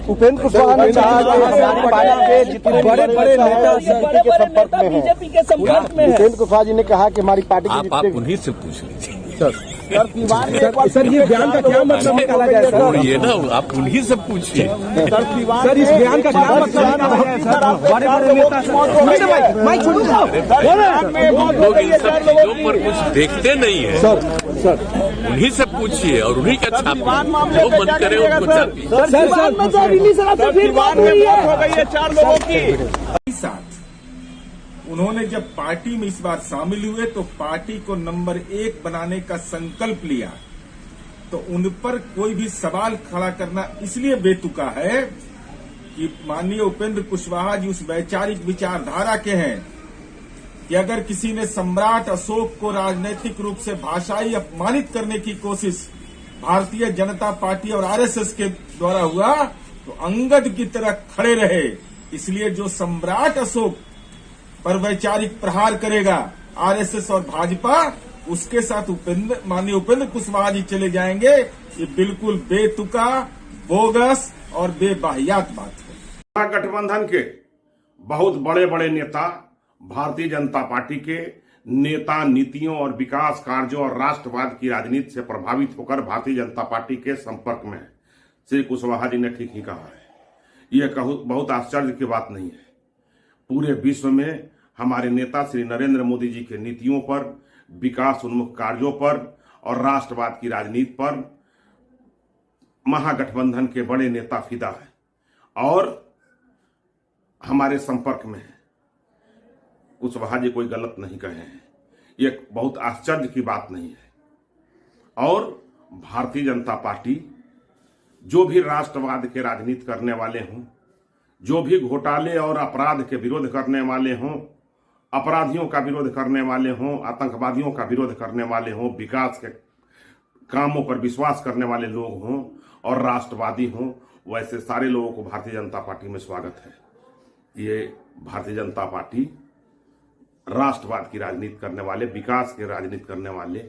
उपेंद्र कुशवाहा ने कहा कि हमारी पार्टी के जितने बड़े बड़े नेता के संपर्क में हैं, बीजेपी के संपर्क में। उपेंद्र कुशवाहा जी ने कहा कि हमारी पार्टी के आप उन्हीं से पूछ लीजिए सर, ये बयान का क्या मतलब निकाला जाए सर? ये ना आप उन्हीं से पूछिए सर, इस बयान का क्या मतलब निकाला जाए सर? बड़े बड़े नेता लोग इन सब चीजों पर कुछ देखते नहीं है सर, उन्हीं से पूछिए और उन्हीं का छापिए, जो मन करे उनको छापिए। चार लोगों की उन्होंने जब पार्टी में इस बार शामिल हुए तो पार्टी को नंबर 1 बनाने का संकल्प लिया, तो उन पर कोई भी सवाल खड़ा करना इसलिए बेतुका है कि माननीय उपेंद्र कुशवाहा जी उस वैचारिक विचारधारा के हैं कि अगर किसी ने सम्राट अशोक को राजनीतिक रूप से भाषाई अपमानित करने की कोशिश भारतीय जनता पार्टी और आरएसएस के द्वारा हुआ तो अंगद की तरह खड़े रहे। इसलिए जो सम्राट अशोक पर वैचारिक प्रहार करेगा आरएसएस और भाजपा, उसके साथ माननीय उपेंद्र कुशवाहा जी चले जाएंगे। ये बिल्कुल बेतुका, बोगस और बेबाहियात बात है। महागठबंधन के बहुत बड़े बड़े नेता भारतीय जनता पार्टी के नेता नीतियों और विकास कार्यों और राष्ट्रवाद की राजनीति से प्रभावित होकर भारतीय जनता पार्टी के संपर्क में है। श्री कुशवाहा जी ने ठीक ही कहा है। यह बहुत आश्चर्य की बात नहीं है। पूरे विश्व में हमारे नेता श्री नरेंद्र मोदी जी के नीतियों पर, विकास उन्मुख कार्यों पर और राष्ट्रवाद की राजनीति पर महागठबंधन के बड़े नेता फिदा है और हमारे संपर्क में है। कुशवाहा जी कोई गलत नहीं कहे हैं, यह बहुत आश्चर्य की बात नहीं है। और भारतीय जनता पार्टी जो भी राष्ट्रवाद के राजनीति करने वाले हों, जो भी घोटाले और अपराध के विरोध करने वाले हों, अपराधियों का विरोध करने वाले हों, आतंकवादियों का विरोध करने वाले हों, विकास के कामों पर विश्वास करने वाले लोग हों और राष्ट्रवादी हों, वैसे सारे लोगों को भारतीय जनता पार्टी में स्वागत है। ये भारतीय जनता पार्टी राष्ट्रवाद की राजनीति करने वाले, विकास की राजनीति करने वाले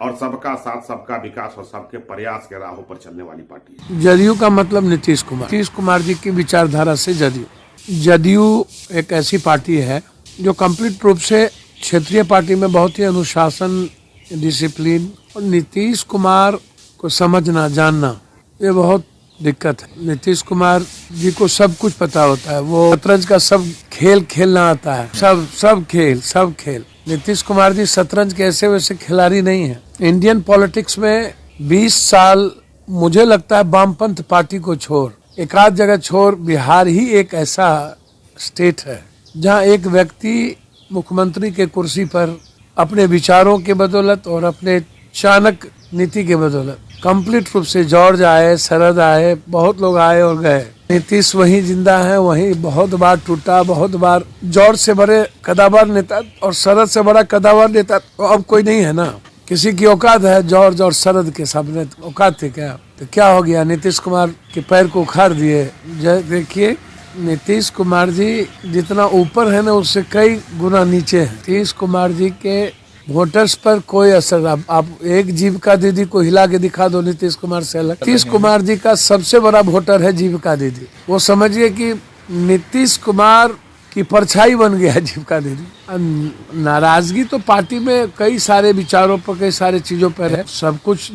और सबका साथ, सबका विकास और सबके प्रयास के राहों पर चलने वाली पार्टी है। जदयू का मतलब नीतीश कुमार जी की विचारधारा से जदयू एक ऐसी पार्टी है जो कंप्लीट रूप से क्षेत्रीय पार्टी में बहुत ही अनुशासन, डिसिप्लिन और नीतीश कुमार को समझना, जानना, ये बहुत दिक्कत है। नीतीश कुमार जी को सब कुछ पता होता है, वो शतरंज का सब खेल खेलना आता है, सब खेल। नीतीश कुमार जी शतरंज के ऐसे वैसे खिलाड़ी नहीं है। इंडियन पॉलिटिक्स में 20 साल मुझे लगता है वामपंथ पार्टी को छोड़, एक आध जगह छोड़, बिहार ही एक ऐसा स्टेट है जहां एक व्यक्ति मुख्यमंत्री के कुर्सी पर अपने विचारों के बदौलत और अपने चाणक्य नीति के बदौलत कंप्लीट रूप से जॉर्ज आए, शरद आए, बहुत लोग आए और गए। नीतीश वहीं जिंदा है, वहीं बहुत बार टूटा, बहुत बार। जॉर्ज से बड़े कदावर नेता और शरद से बड़ा कदावर नेता तो अब कोई नहीं है ना। किसी की औकात है जॉर्ज और शरद के सामने औकात थे क्या? तो क्या हो गया? नीतीश कुमार के पैर को उखाड़ दिए। देखिए नीतीश कुमार जी जितना ऊपर है ना, उससे कई गुना नीचे है। नीतीश कुमार जी के वोटर्स पर कोई असर, आप एक जीविका दीदी को हिला के दिखा दो नीतीश कुमार से अलग। नीतीश कुमार जी का सबसे बड़ा वोटर है जीविका दीदी। वो समझिए कि नीतीश कुमार की परछाई बन गया है जीविका दीदी। नाराजगी तो पार्टी में कई सारे विचारों पर, कई सारे चीजों पर है। सब कुछ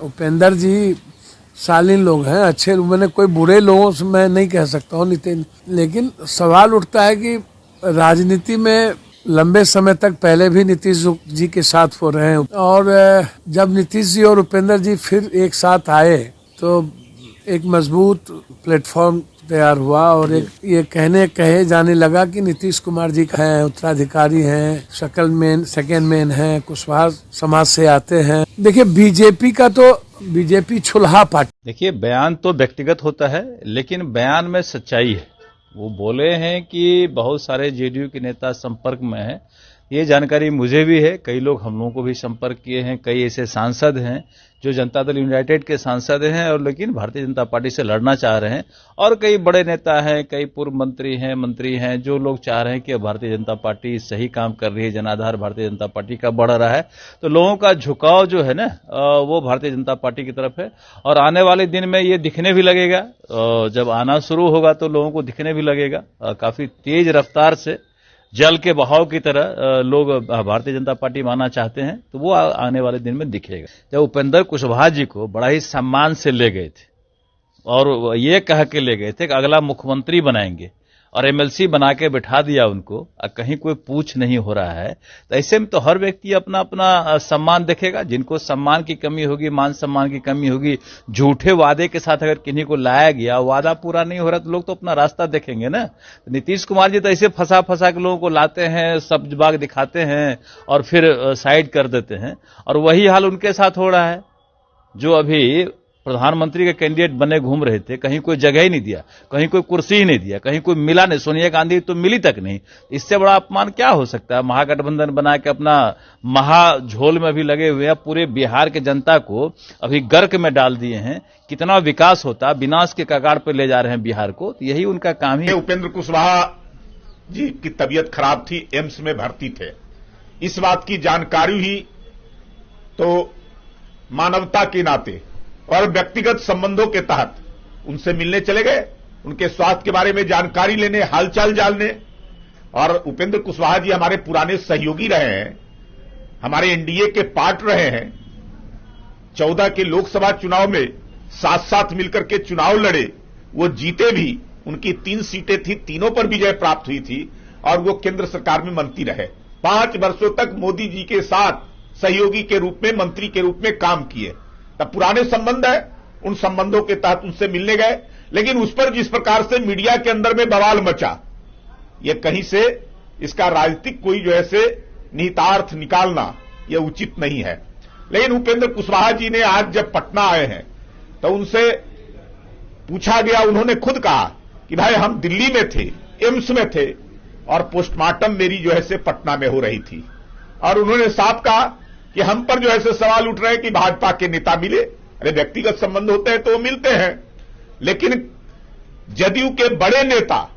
उपेंद्र जी शालीन लोग हैं, अच्छे, मैंने कोई बुरे लोगों से मैं नहीं कह सकता हूँ नितिन, लेकिन सवाल उठता है कि राजनीति में लंबे समय तक पहले भी नीतीश जी के साथ हो रहे हैं और जब नीतीश जी और उपेंद्र जी फिर एक साथ आए तो एक मजबूत प्लेटफॉर्म तैयार हुआ और एक ये कहे जाने लगा कि नीतीश कुमार जी हैं, उत्तराधिकारी हैं, सेकंड मैन हैं, कुशवाहा समाज से आते हैं। देखिए बीजेपी छुल्हा पार्टी। देखिए बयान तो व्यक्तिगत होता है, लेकिन बयान में सच्चाई है। वो बोले हैं कि बहुत सारे जेडीयू के नेता संपर्क में हैं। ये जानकारी मुझे भी है, कई लोग हम लोगों को भी संपर्क किए हैं। कई ऐसे सांसद हैं जो जनता दल यूनाइटेड के सांसद हैं और लेकिन भारतीय जनता पार्टी से लड़ना चाह रहे हैं। और कई बड़े नेता हैं, कई पूर्व मंत्री हैं जो लोग चाह रहे हैं कि भारतीय जनता पार्टी सही काम कर रही है, जनाधार भारतीय जनता पार्टी का बढ़ रहा है। तो लोगों का झुकाव जो है ना वो भारतीय जनता पार्टी की तरफ है। और आने वाले दिन में ये दिखने भी लगेगा, जब आना शुरू होगा तो लोगों को दिखने भी लगेगा। काफी तेज रफ्तार से जल के बहाव की तरह लोग भारतीय जनता पार्टी में आना चाहते हैं, तो वो आने वाले दिन में दिखेगा। जब उपेंद्र कुशवाहा जी को बड़ा ही सम्मान से ले गए थे और ये कह के ले गए थे कि अगला मुख्यमंत्री बनाएंगे और एमएलसी बना के बिठा दिया उनको, कहीं कोई पूछ नहीं हो रहा है, तो ऐसे में तो हर व्यक्ति अपना अपना सम्मान देखेगा। जिनको सम्मान की कमी होगी, मान सम्मान की कमी होगी, झूठे वादे के साथ अगर किन्हीं को लाया गया, वादा पूरा नहीं हो रहा, तो लोग तो अपना रास्ता देखेंगे ना। तो नीतीश कुमार जी तो ऐसे फंसा के लोगों को लाते हैं, सब बाग दिखाते हैं और फिर साइड कर देते हैं। और वही हाल उनके साथ हो रहा है। जो अभी प्रधानमंत्री के कैंडिडेट बने घूम रहे थे, कहीं कोई जगह ही नहीं दिया, कहीं कोई कुर्सी ही नहीं दिया, कहीं कोई मिला नहीं, सोनिया गांधी तो मिली तक नहीं। इससे बड़ा अपमान क्या हो सकता है। महागठबंधन बना के अपना महाझोल में अभी लगे हुए हैं, पूरे बिहार के जनता को अभी गर्क में डाल दिए हैं। कितना विकास होता, विनाश के कगार पर ले जा रहे हैं बिहार को, तो यही उनका काम ही। उपेंद्र कुशवाहा जी की तबीयत खराब थी, एम्स में भर्ती थे। इस बात की जानकारी ही तो मानवता के नाते और व्यक्तिगत संबंधों के तहत उनसे मिलने चले गए, उनके स्वास्थ्य के बारे में जानकारी लेने, हालचाल जानने। और उपेंद्र कुशवाहा जी हमारे पुराने सहयोगी रहे हैं, हमारे एनडीए के पार्ट रहे हैं। 14 के लोकसभा चुनाव में साथ साथ मिलकर के चुनाव लड़े, वो जीते भी। उनकी 3 सीटें थी, तीनों पर विजय प्राप्त हुई थी और वो केंद्र सरकार में मंत्री रहे। 5 वर्षों तक मोदी जी के साथ सहयोगी के रूप में, मंत्री के रूप में काम किए। तब पुराने संबंध है, उन संबंधों के तहत उनसे मिलने गए। लेकिन उस पर जिस प्रकार से मीडिया के अंदर में बवाल मचा, यह कहीं से इसका राजनीतिक कोई जो है से निहितार्थ निकालना यह उचित नहीं है। लेकिन उपेंद्र कुशवाहा जी ने आज जब पटना आए हैं तो उनसे पूछा गया, उन्होंने खुद कहा कि भाई हम दिल्ली में थे, एम्स में थे और पोस्टमार्टम मेरी जो है से पटना में हो रही थी। और उन्होंने साफ कहा कि हम पर जो है से सवाल उठ रहे हैं कि भाजपा के नेता मिले। अरे व्यक्तिगत संबंध होते हैं तो वो मिलते हैं, लेकिन जदयू के बड़े नेता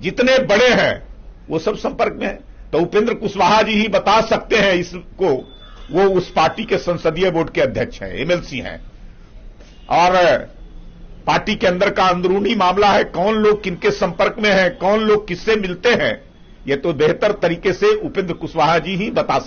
जितने बड़े हैं वो सब संपर्क में हैं। तो उपेंद्र कुशवाहा जी ही बता सकते हैं इसको, वो उस पार्टी के संसदीय बोर्ड के अध्यक्ष हैं, एमएलसी हैं। और पार्टी के अंदर का अंदरूनी मामला है, कौन लोग किनके संपर्क में हैं, कौन लोग किससे मिलते हैं, ये तो बेहतर तरीके से उपेंद्र कुशवाहा जी ही बता सकते हैं।